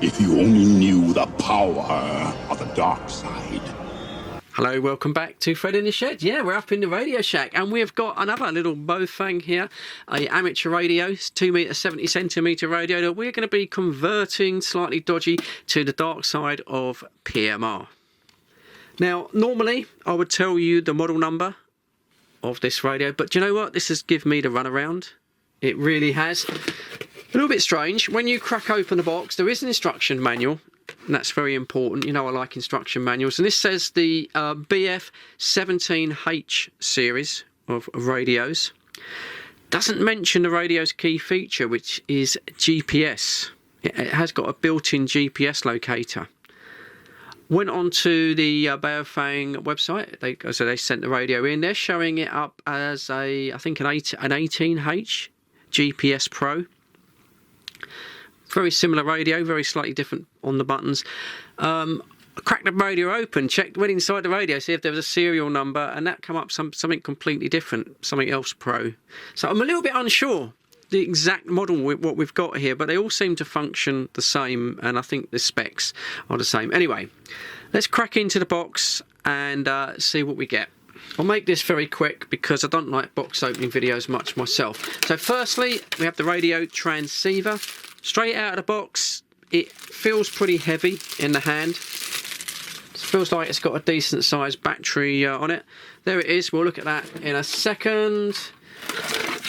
If you only knew the power of the dark side. Hello, welcome back to Fred in the Shed. Yeah, we're up in the Radio Shack and we've got another little Baofeng here, a amateur radio, 2m 70cm radio that we're going to be converting slightly dodgy to the dark side of PMR. Now, normally I would tell you the model number of this radio, but do you know what? This has given me the runaround. It really has. A little bit strange. When you crack open the box, there is an instruction manual. And that's very important. You know I like instruction manuals. And this says the BF-17H series of radios. Doesn't mention the radio's key feature, which is GPS. It has got a built-in GPS locator. Went on to the Baofeng website. So they sent the radio in. They're showing it up as I think an 18H GPS Pro. Very similar radio, very slightly different on the buttons. I cracked the radio open, went inside the radio, see if there was a serial number, and that come up something completely different, something else Pro. So I'm a little bit unsure the exact model with what we've got here, but they all seem to function the same, and I think the specs are the same. Anyway, let's crack into the box and see what we get. I'll make this very quick because I don't like box opening videos much myself. So firstly, we have the radio transceiver. Straight out of the box, it feels pretty heavy in the hand. It feels like it's got a decent sized battery on it. There it is, we'll look at that in a second.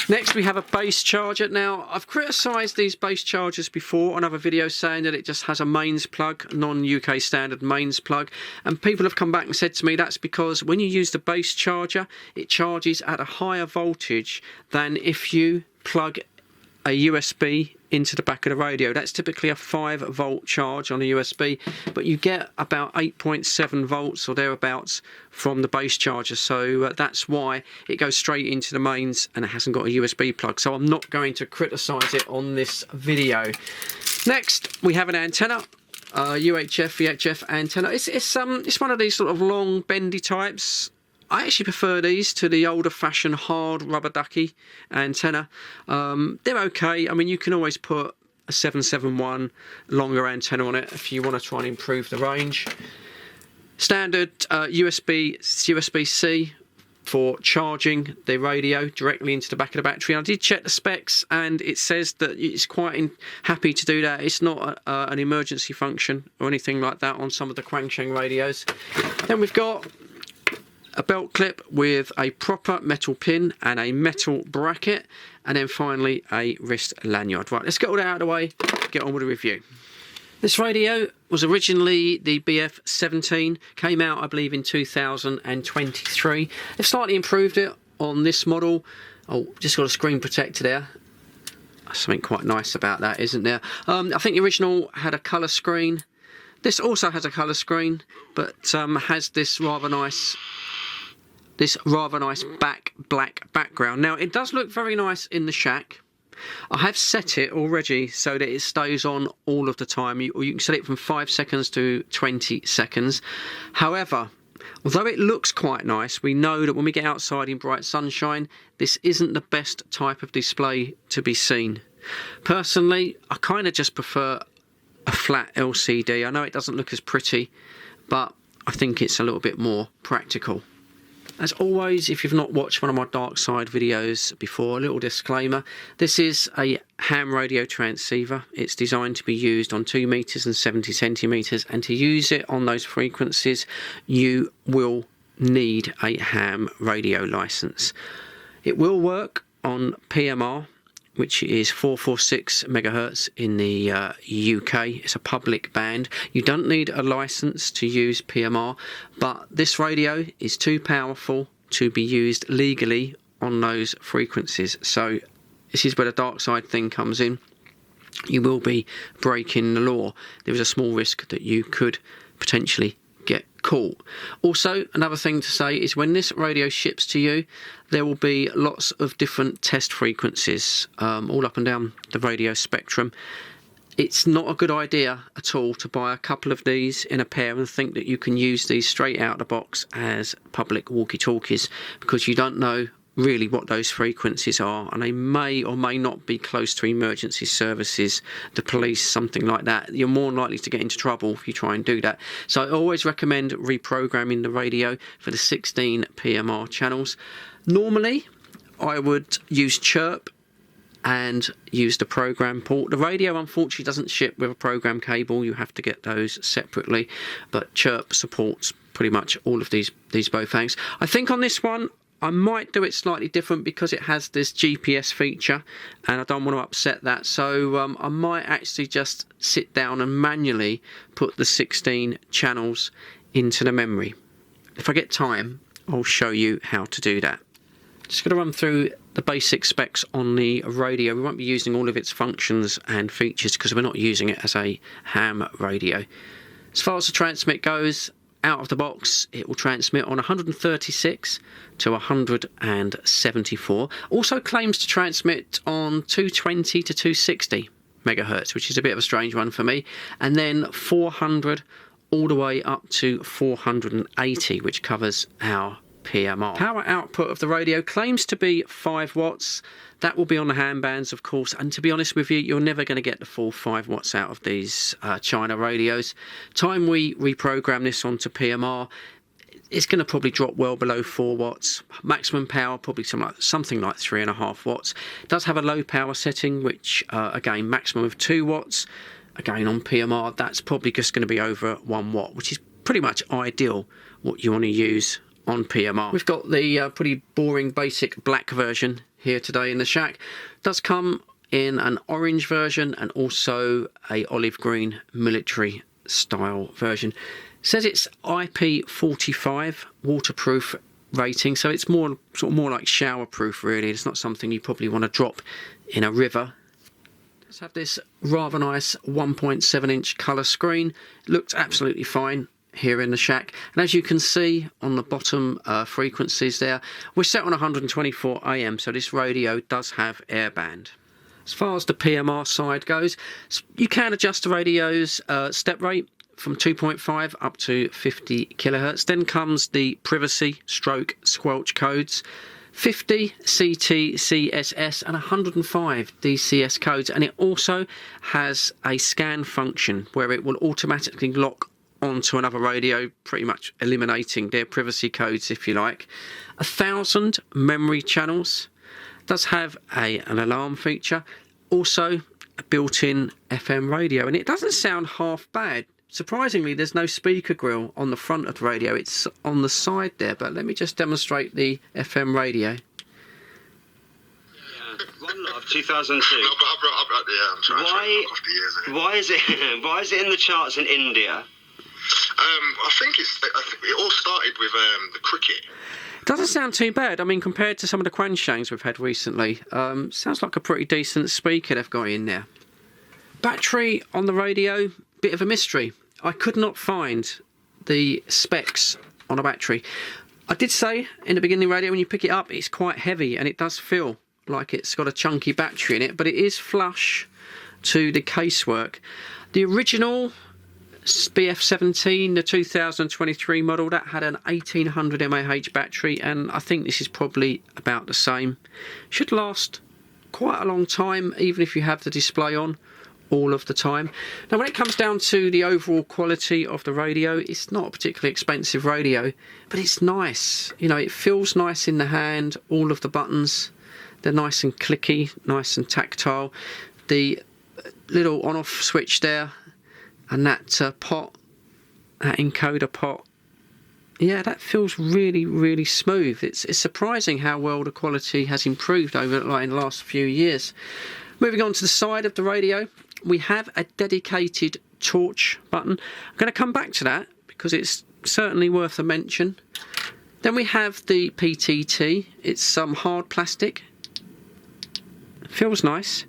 Next we have a base charger. Now I've criticised these base chargers before on other videos saying that it just has a mains plug, non-UK standard mains plug, and people have come back and said to me that's because when you use the base charger it charges at a higher voltage than if you plug a USB into the back of the radio. That's typically a 5-volt charge on a USB, but you get about 8.7 volts or thereabouts from the base charger, so that's why it goes straight into the mains and it hasn't got a USB plug. So I'm not going to criticise it on this video. Next we have an antenna, UHF, VHF antenna. It's one of these sort of long bendy types. I actually prefer these to the older fashioned hard rubber ducky antenna. They're okay. I mean, you can always put a 771 longer antenna on it if you want to try and improve the range. Standard USB-C for charging the radio directly into the back of the battery. And I did check the specs and it says that it's quite happy to do that. It's not an emergency function or anything like that on some of the Quangsheng radios. Then we've got a belt clip with a proper metal pin and a metal bracket, and then finally a wrist lanyard. Right, let's get all that out of the way, get on with the review. This radio was originally the BF-17, came out I believe in 2023. They've slightly improved it on this model. Oh, just got a screen protector there. Something quite nice about that, isn't there? I think the original had a colour screen. This also has a colour screen, but has this rather nice black background. Now it does look very nice in the shack. I have set it already so that it stays on all of the time. You can set it from 5 seconds to 20 seconds. However, although it looks quite nice, we know that when we get outside in bright sunshine, this isn't the best type of display to be seen. Personally, I kind of just prefer a flat LCD. I know it doesn't look as pretty, but I think it's a little bit more practical. As always, if you've not watched one of my dark side videos before, a little disclaimer. This is a ham radio transceiver. It's designed to be used on 2 meters and 70 centimeters, and to use it on those frequencies you will need a ham radio license. It will work on PMR, which is 446 megahertz in the UK. It's a public band. You don't need a license to use PMR, but this radio is too powerful to be used legally on those frequencies. So this is where the dark side thing comes in. You will be breaking the law. There is a small risk that you could potentially get caught. Also, another thing to say is when this radio ships to you, there will be lots of different test frequencies all up and down the radio spectrum. It's not a good idea at all to buy a couple of these in a pair and think that you can use these straight out of the box as public walkie-talkies, because you don't know really what those frequencies are, and they may or may not be close to emergency services, the police, something like that. You're more likely to get into trouble if you try and do that. So I always recommend reprogramming the radio for the 16 PMR channels. Normally I would use CHIRP and use the program port. The radio unfortunately doesn't ship with a program cable, you have to get those separately, but CHIRP supports pretty much all of these Baofengs. I think on this one I might do it slightly different because it has this GPS feature and I don't want to upset that, so I might actually just sit down and manually put the 16 channels into the memory. If I get time, I'll show you how to do that. Just going to run through the basic specs on the radio. We won't be using all of its functions and features because we're not using it as a ham radio. As far as the transmit goes, out of the box it will transmit on 136 to 174. Also claims to transmit on 220 to 260 megahertz, which is a bit of a strange one for me, and then 400 all the way up to 480, which covers our PMR. Power output of the radio claims to be 5 watts. That will be on the ham bands, of course, and to be honest with you, you're never going to get the full 5 watts out of these China radios. Time we reprogram this onto PMR, it's going to probably drop well below 4 watts. Maximum power probably something like 3.5 watts. It does have a low power setting, which again, maximum of 2 watts. Again, on PMR, that's probably just going to be over 1 watt, which is pretty much ideal what you want to use on PMR. We've got the pretty boring basic black version here today in the shack. It does come in an orange version and also a olive green military style version. It says it's IP45 waterproof rating, so it's more like shower proof really. It's not something you probably want to drop in a river. Let's have this rather nice 1.7 inch colour screen. It looks absolutely fine here in the shack, and as you can see on the bottom frequencies there, we're set on 124 AM, so this radio does have airband. As far as the PMR side goes, you can adjust the radio's step rate from 2.5 up to 50 kilohertz. Then comes the privacy stroke squelch codes, 50 CT CSS and 105 DCS codes, and it also has a scan function where it will automatically lock onto another radio, pretty much eliminating their privacy codes if you like. 1,000 memory channels, does have an alarm feature, also a built-in FM radio, and it doesn't sound half bad. Surprisingly, there's no speaker grill on the front of the radio, it's on the side there, but let me just demonstrate the FM radio. One Love 2002. No, but I'm trying to Why is it in the charts in India? I think it all started with the cricket. Doesn't sound too bad. I mean, compared to some of the Quanshangs we've had recently, sounds like a pretty decent speaker they've got in there. Battery on the radio, bit of a mystery. I could not find the specs on a battery. I did say in the beginning of the radio, when you pick it up, it's quite heavy and it does feel like it's got a chunky battery in it, but it is flush to the casework. The original BF17, the 2023 model, that had an 1800 mAh battery, and I think this is probably about the same. Should last quite a long time, even if you have the display on all of the time. Now, when it comes down to the overall quality of the radio, it's not a particularly expensive radio, but it's nice. You know, it feels nice in the hand. All of the buttons, they're nice and clicky, nice and tactile. The little on-off switch there, and that pot, that encoder pot, yeah, that feels really, really smooth. It's surprising how well the quality has improved over in the last few years. Moving on to the side of the radio, we have a dedicated torch button. I'm going to come back to that because it's certainly worth a mention. Then we have the PTT. It's some hard plastic. It feels nice.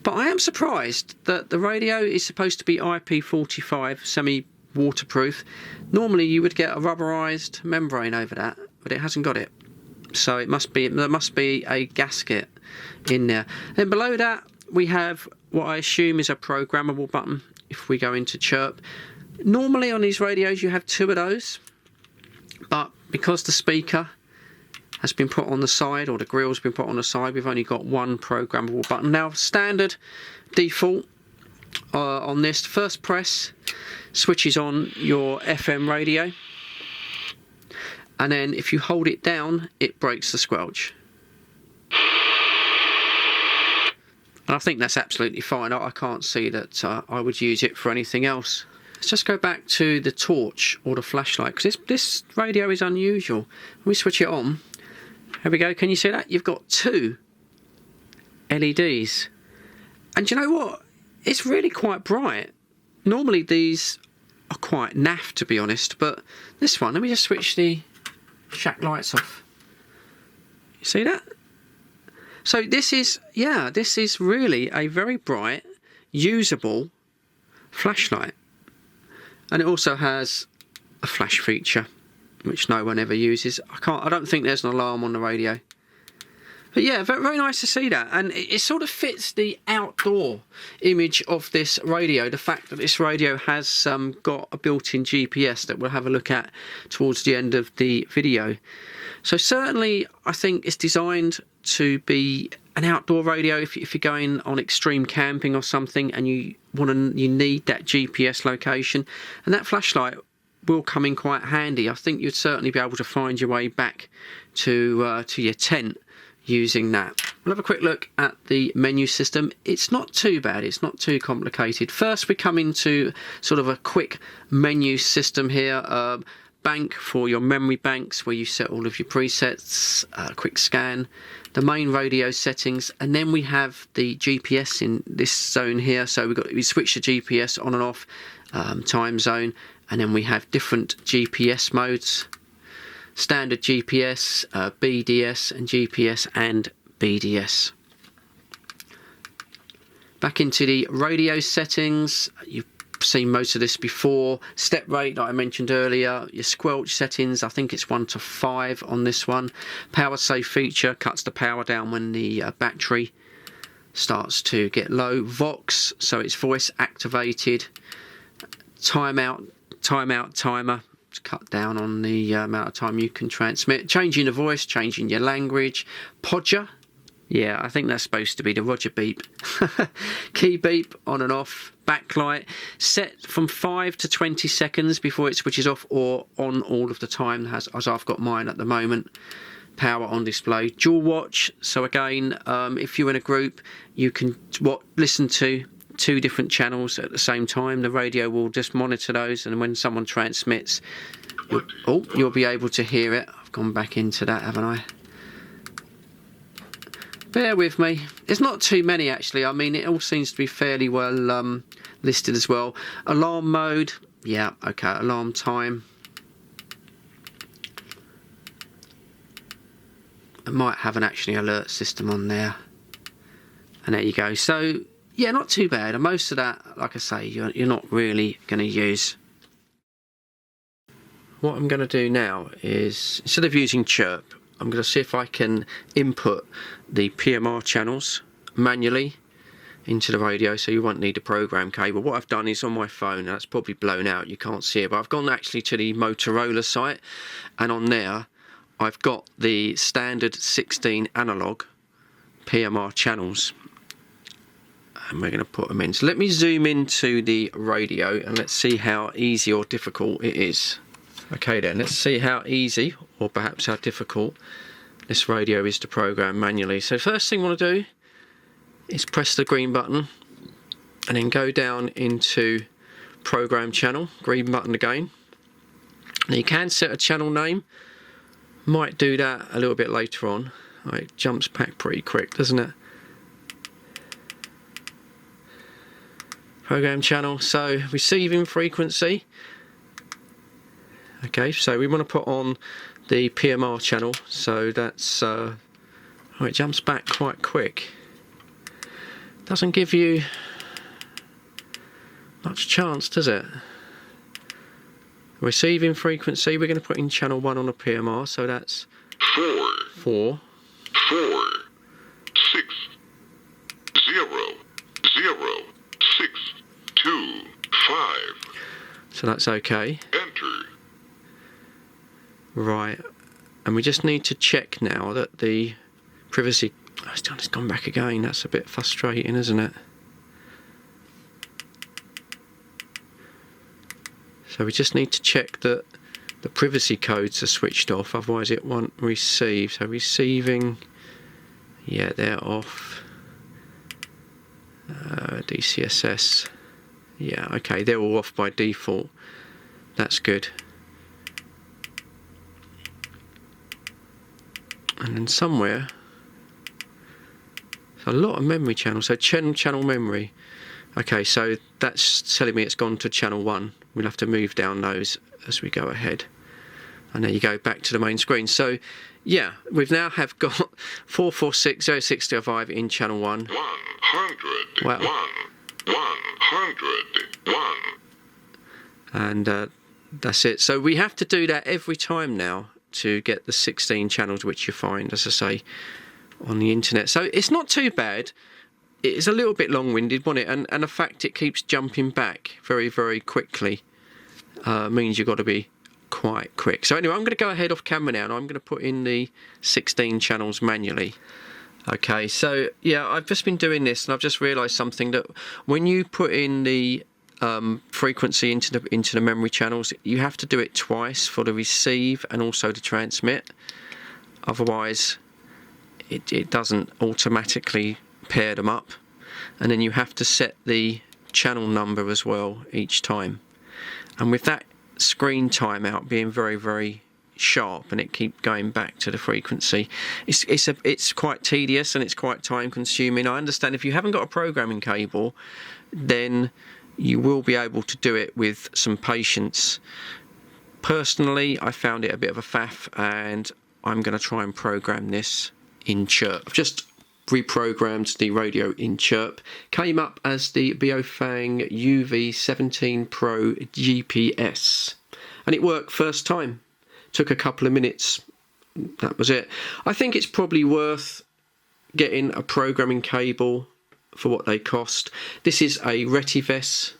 But I am surprised that the radio is supposed to be IP45, semi-waterproof. Normally you would get a rubberized membrane over that, but it hasn't got it. So there must be a gasket in there. Then below that we have what I assume is a programmable button if we go into CHIRP. Normally on these radios you have 2 of those, but because the speaker has been put on the side, or the grill's been put on the side. We've only got one programmable button. Now, standard default on this, first press switches on your FM radio, and then if you hold it down, it breaks the squelch. And I think that's absolutely fine. I can't see that I would use it for anything else. Let's just go back to the torch or the flashlight, because this radio is unusual. When we switch it on, here we go, can you see that? You've got two LEDs. And you know what? It's really quite bright. Normally these are quite naff, to be honest, but this one, let me just switch the shack lights off. You see that? So this is really a very bright, usable flashlight. And it also has a flash feature, which no one ever uses. I don't think there's an alarm on the radio. But yeah, very, very nice to see that. And it sort of fits the outdoor image of this radio. The fact that this radio has got a built-in GPS that we'll have a look at towards the end of the video. So certainly, I think it's designed to be an outdoor radio if you're going on extreme camping or something and you need that GPS location. And that flashlight will come in quite handy. I think you'd certainly be able to find your way back to your tent using that. We'll have a quick look at the menu system. It's not too bad, it's not too complicated. First, we come into sort of a quick menu system here. Bank for your memory banks where you set all of your presets, quick scan, the main radio settings, and then we have the GPS in this zone here. So we switch the GPS on and off, time zone, and then we have different GPS modes. Standard GPS, BDS, and GPS and BDS. Back into the radio settings. You've seen most of this before. Step rate, like I mentioned earlier. Your squelch settings, I think it's 1 to 5 on this one. Power save feature cuts the power down when the battery starts to get low. Vox, so it's voice activated. Timer to cut down on the amount of time you can transmit. Changing the voice, changing your language. Podger, yeah, I think that's supposed to be the Roger beep. Key beep, on and off. Backlight, set from 5 to 20 seconds before it switches off or on all of the time, as I've got mine at the moment. Power on display. Dual watch, so again, if you're in a group, you can listen to 2 different channels at the same time. The radio will just monitor those, and when someone transmits, you'll be able to hear it. I've gone back into that, haven't I? Bear with me. There's not too many actually. I mean, it all seems to be fairly well listed as well. Alarm mode, yeah, okay. Alarm time. I might have an actually alert system on there. And there you go. So yeah, not too bad. And most of that, like I say, you're not really going to use. What I'm going to do now is, instead of using CHIRP, I'm going to see if I can input the PMR channels manually into the radio, so you won't need a program cable. What I've done is on my phone, that's probably blown out, you can't see it, but I've gone actually to the Motorola site, and on there I've got the standard 16 analog PMR channels. And we're going to put them in. So let me zoom into the radio and let's see how easy or difficult it is. Okay then, let's see how easy or perhaps how difficult this radio is to program manually. So first thing I want to do is press the green button and then go down into program channel, green button again. Now you can set a channel name, might do that a little bit later on. It jumps back pretty quick, doesn't it? Program channel, so receiving frequency. Okay, so we want to put on the PMR channel, so that's it jumps back quite quick. Doesn't give you much chance, does it? Receiving frequency, we're going to put in channel 1 on the PMR, so that's 4 4 6 0 0 6 2 5. So that's okay. Enter. Right. And we just need to check now that the privacy... Oh, it's gone back again. That's a bit frustrating, isn't it? So we just need to check that the privacy codes are switched off, otherwise it won't receive. So receiving, yeah, they're off. DCSS, yeah, okay, they're all off by default. That's good. And then somewhere, a lot of memory channels. So channel memory. Okay, so that's telling me it's gone to channel 1. We'll have to move down those as we go ahead. And there you go, back to the main screen. So yeah, we've now have got 446.06.05 in channel 1. 100. Wow. 100. And that's it. So we have to do that every time now to get the 16 channels which you find, as I say, on the internet. So it's not too bad. It's a little bit long-winded, wasn't it? And the fact it keeps jumping back very, very quickly means you've got to be quite quick. So anyway, I'm going to go ahead off camera now, and I'm going to put in the 16 channels manually. Okay, so yeah, I've just been doing this, and I've just realised something, that when you put in the frequency into the memory channels, you have to do it twice for the receive and also the transmit. Otherwise, it doesn't automatically pair them up, and then you have to set the channel number as well each time. And with that screen timeout being very, very sharp, and it keep going back to the frequency, it's quite tedious and it's quite time consuming. I understand if you haven't got a programming cable, then you will be able to do it with some patience. Personally, I found it a bit of a faff, and I'm going to try and program this in CHIRP. I've just reprogrammed the radio in CHIRP. Came up as the Baofeng UV-17 Pro GPS, and it worked first time. Took a couple of minutes. That was it. I think it's probably worth getting a programming cable for what they cost. This is a Reprogrammed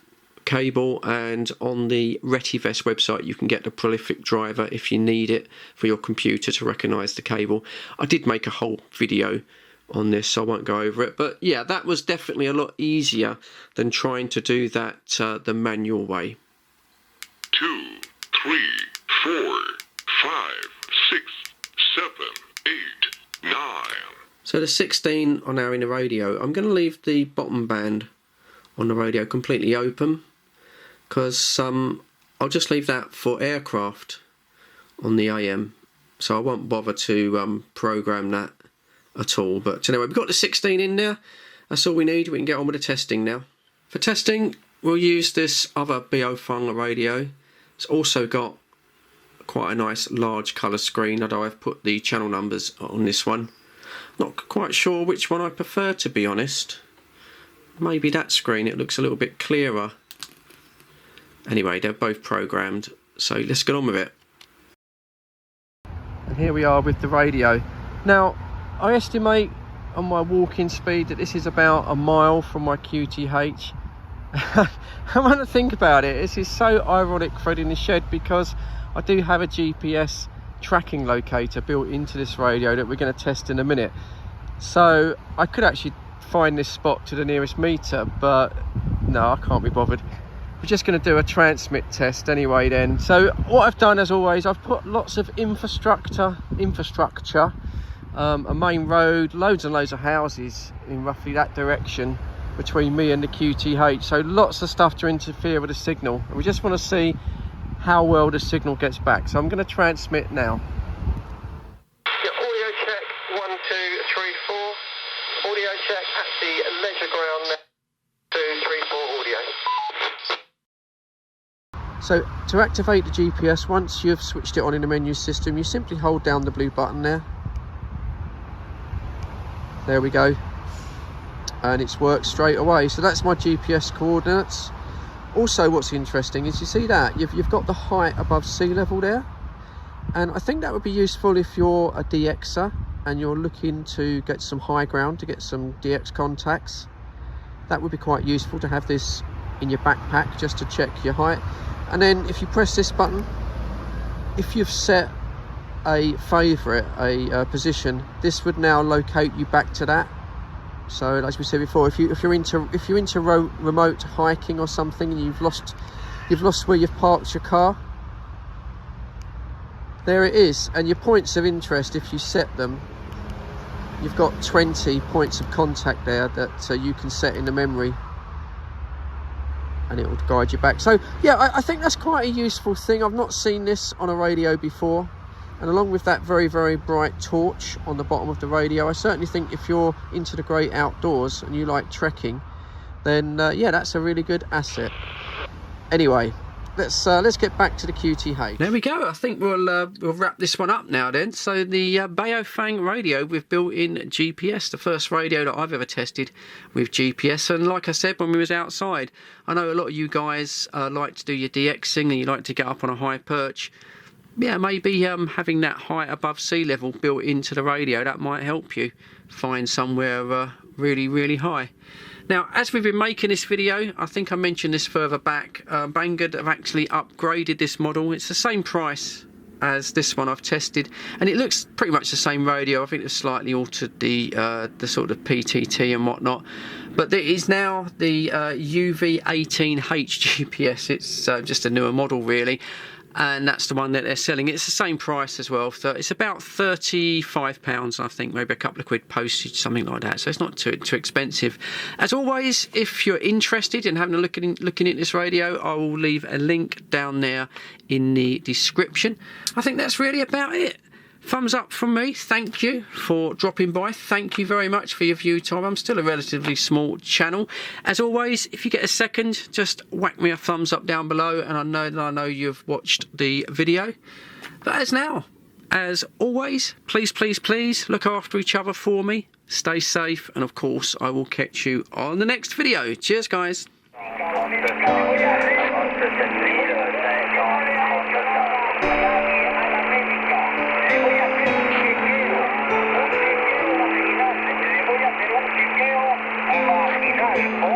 cable, and on the Reprogrammed website you can get the prolific driver if you need it for your computer to recognise the cable. I did make a whole video on this, so I won't go over it, but yeah, that was definitely a lot easier than trying to do that the manual way. 2, 3, 4, 5, 6, 7, 8, 9. So the 16 are now in the radio. I'm going to leave the bottom band on the radio completely open, because I'll just leave that for aircraft on the AM, so I won't bother to program that at all. But anyway, we've got the 16 in there. That's all we need. We can get on with the testing now. For testing, we'll use this other Baofeng radio. It's also got quite a nice large colour screen, although I've put the channel numbers on this one. Not quite sure which one I prefer, to be honest. Maybe that screen, it looks a little bit clearer. Anyway, they're both programmed, so let's get on with it. And here we are with the radio. Now, I estimate on my walking speed that this is about a mile from my QTH. I want to think about it, this is so ironic, Fred, in the shed, because I do have a GPS tracking locator built into this radio that we're going to test in a minute. So I could actually find this spot to the nearest meter, but no, I can't be bothered. We're just going to do a transmit test anyway then. So what I've done, as always, I've put lots of infrastructure, a main road, loads and loads of houses in roughly that direction between me and the QTH, so lots of stuff to interfere with the signal, and we just want to see how well the signal gets back. So I'm going to transmit now. Yeah, audio check 1, 2, 3, 4. Audio check at the leisure ground. 2, 3, 4 audio. So to activate the GPS, once you've switched it on in the menu system, you simply hold down the blue button there. There we go, and it's worked straight away. So that's my GPS coordinates. Also, what's interesting is, you see that you've got the height above sea level there, and I think that would be useful if you're a DXer and you're looking to get some high ground, to get some DX contacts. That would be quite useful to have this in your backpack just to check your height. And then if you press this button, if you've set a favourite, a position, this would now locate you back to that. So as we said before, if you're into remote hiking or something, and you've lost where you've parked your car, there it is. And your points of interest, if you set them, you've got 20 points of contact there that you can set in the memory, and it will guide you back. So yeah, I think that's quite a useful thing. I've not seen this on a radio before, and along with that very, very bright torch on the bottom of the radio, I certainly think if you're into the great outdoors and you like trekking, then yeah, that's a really good asset. Anyway, let's get back to the QTH. There we go. I think we'll wrap this one up now then. So the Baofeng radio with built-in GPS, the first radio that I've ever tested with GPS. And like I said, when we was outside, I know a lot of you guys like to do your DXing and you like to get up on a high perch. Yeah, maybe having that height above sea level built into the radio, that might help you find somewhere really, really high. Now, as we've been making this video, I think I mentioned this further back, Banggood have actually upgraded this model. It's the same price as this one I've tested, and it looks pretty much the same radio. I think they've slightly altered the sort of PTT and whatnot, but it is now the UV-17H GPS. It's just a newer model really, and that's the one that they're selling. It's the same price as well, so it's about £35, I think, maybe a couple of quid postage, something like that, so it's not too expensive. As always, if you're interested in having a looking at this radio, I will leave a link down there in the description. I think that's really about it. Thumbs up from me. Thank you for dropping by. Thank you very much for your view time. I'm still a relatively small channel. As always, if you get a second, just whack me a thumbs up down below, and I know you've watched the video. But as always, please look after each other for me. Stay safe, and of course, I will catch you on the next video. Cheers, guys. Oh.